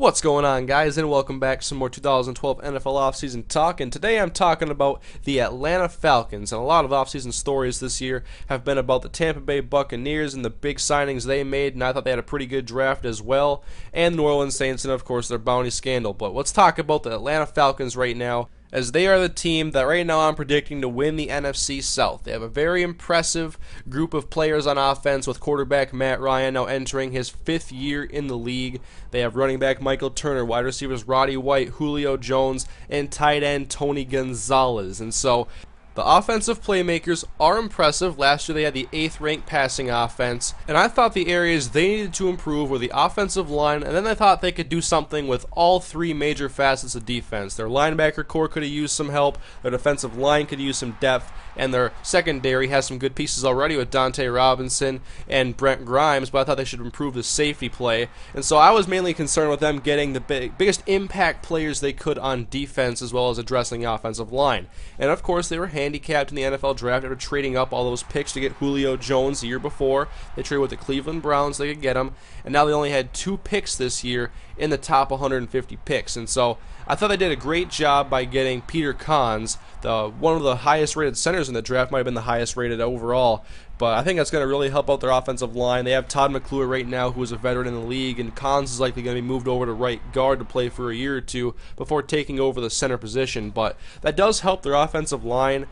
What's going on, guys, and welcome back to some more 2012 NFL offseason talk. And today I'm talking about the Atlanta Falcons. And a lot of offseason stories this year have been about the Tampa Bay Buccaneers and the big signings they made, and I thought they had a pretty good draft as well, and the New Orleans Saints and, of course, their bounty scandal. But let's talk about the Atlanta Falcons right now, as they are the team that right now I'm predicting to win the NFC South. They have a very impressive group of players on offense, with quarterback Matt Ryan now entering his 5th year in the league. They have running back Michael Turner, wide receivers Roddy White, Julio Jones, and tight end Tony Gonzalez. And so the offensive playmakers are impressive. Last year they had the 8th ranked passing offense, and I thought the areas they needed to improve were the offensive line, and then I thought they could do something with all 3 major facets of defense. Their linebacker core could have used some help, their defensive line could use some depth, and their secondary has some good pieces already with Dante Robinson and Brent Grimes, but I thought they should improve the safety play. And so I was mainly concerned with them getting the biggest impact players they could on defense, as well as addressing the offensive line. And of course they were handicapped in the NFL draft after trading up all those picks to get Julio Jones the year before. They traded with the Cleveland Browns, they could get him, and now they only had 2 picks this year in the top 150 picks. And so I thought they did a great job by getting Peter Cons, one of the highest rated centers in the draft, might have been the highest rated overall. But I think that's going to really help out their offensive line. They have Todd McClure right now, who is a veteran in the league, and Cons is likely going to be moved over to right guard to play for a year or two before taking over the center position. But that does help their offensive line.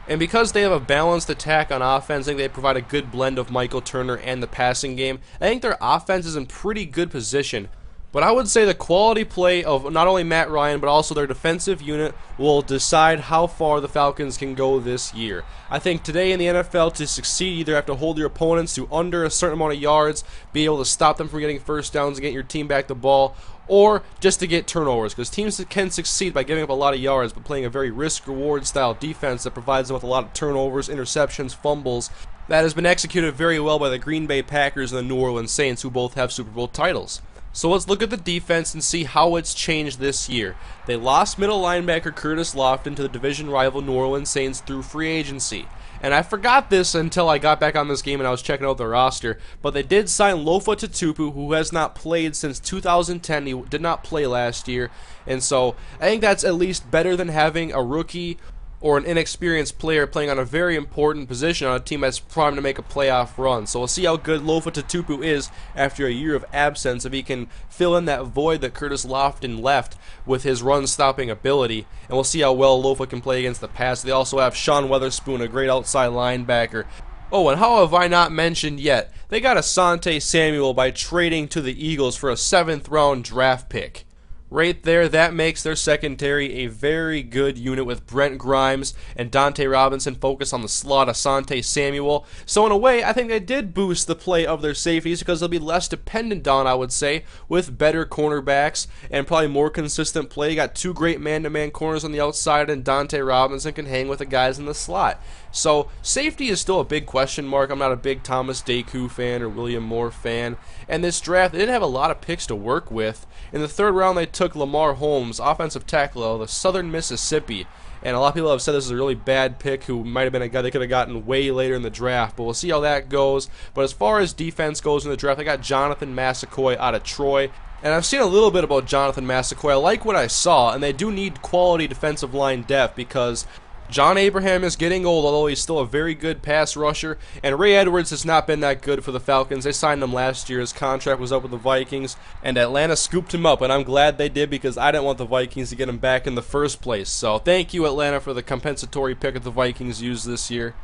And because they have a balanced attack on offense, I think they provide a good blend of Michael Turner and the passing game. I think their offense is in pretty good position. But I would say the quality play of not only Matt Ryan, but also their defensive unit will decide how far the Falcons can go this year. I think today in the NFL, to succeed, you either have to hold your opponents to under a certain amount of yards, be able to stop them from getting first downs and get your team back the ball, or just to get turnovers, because teams can succeed by giving up a lot of yards, but playing a very risk-reward style defense that provides them with a lot of turnovers, interceptions, fumbles. That has been executed very well by the Green Bay Packers and the New Orleans Saints, who both have Super Bowl titles. So let's look at the defense and see how it's changed this year. They lost middle linebacker Curtis Lofton to the division rival New Orleans Saints through free agency. And I forgot this until I got back on this game and I was checking out the roster, but they did sign Lofa Tatupu, who has not played since 2010. He did not play last year, and so I think that's at least better than having a rookie or an inexperienced player playing on a very important position on a team that's primed to make a playoff run. So we'll see how good Lofa Tatupu is after a year of absence, if he can fill in that void that Curtis Lofton left with his run-stopping ability. And we'll see how well Lofa can play against the pass. They also have Sean Weatherspoon, a great outside linebacker. Oh, and how have I not mentioned yet? They got Asante Samuel by trading to the Eagles for a 7th-round draft pick. Right there, that makes their secondary a very good unit, with Brent Grimes and Dante Robinson focused on the slot, Asante Samuel. So in a way, I think they did boost the play of their safeties, because they'll be less dependent on, I would say, with better cornerbacks and probably more consistent play. You got 2 great man-to-man corners on the outside, and Dante Robinson can hang with the guys in the slot. So safety is still a big question mark. I'm not a big Thomas Deku fan or William Moore fan. And this draft, they didn't have a lot of picks to work with. In the 3rd round, they took Lamar Holmes, offensive tackle out of Southern Mississippi. And a lot of people have said this is a really bad pick, who might have been a guy they could have gotten way later in the draft. But we'll see how that goes. But as far as defense goes in the draft, I got Jonathan Massaquoi out of Troy. And I've seen a little bit about Jonathan Massaquoi. I like what I saw, and they do need quality defensive line depth, because John Abraham is getting old, although he's still a very good pass rusher, and Ray Edwards has not been that good for the Falcons. They signed him last year. His contract was up with the Vikings, and Atlanta scooped him up, and I'm glad they did, because I didn't want the Vikings to get him back in the first place. So thank you, Atlanta, for the compensatory pick that the Vikings used this year.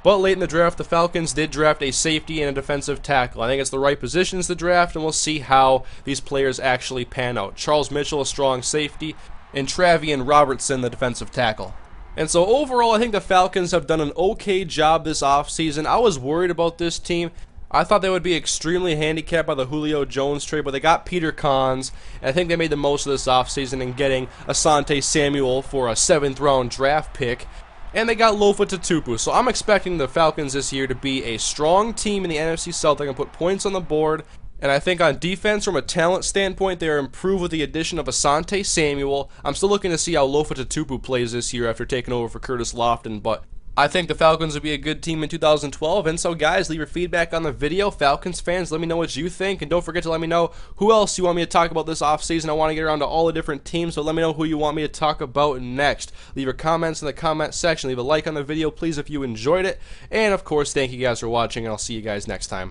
But late in the draft, the Falcons did draft a safety and a defensive tackle. I think it's the right positions to draft, and we'll see how these players actually pan out. Charles Mitchell, a strong safety, and Travian Robertson, the defensive tackle. And so overall, I think the Falcons have done an okay job this offseason. I was worried about this team. I thought they would be extremely handicapped by the Julio Jones trade, but they got Peter Cons, and I think they made the most of this offseason in getting Asante Samuel for a 7th-round draft pick. And they got Lofa Tatupu. So I'm expecting the Falcons this year to be a strong team in the NFC South that can put points on the board. And I think on defense, from a talent standpoint, they are improved with the addition of Asante Samuel. I'm still looking to see how Lofa Tatupu plays this year after taking over for Curtis Lofton, but I think the Falcons would be a good team in 2012, and so guys, leave your feedback on the video. Falcons fans, let me know what you think, and don't forget to let me know who else you want me to talk about this offseason. I want to get around to all the different teams, so let me know who you want me to talk about next. Leave your comments in the comment section. Leave a like on the video, please, if you enjoyed it, and of course, thank you guys for watching, and I'll see you guys next time.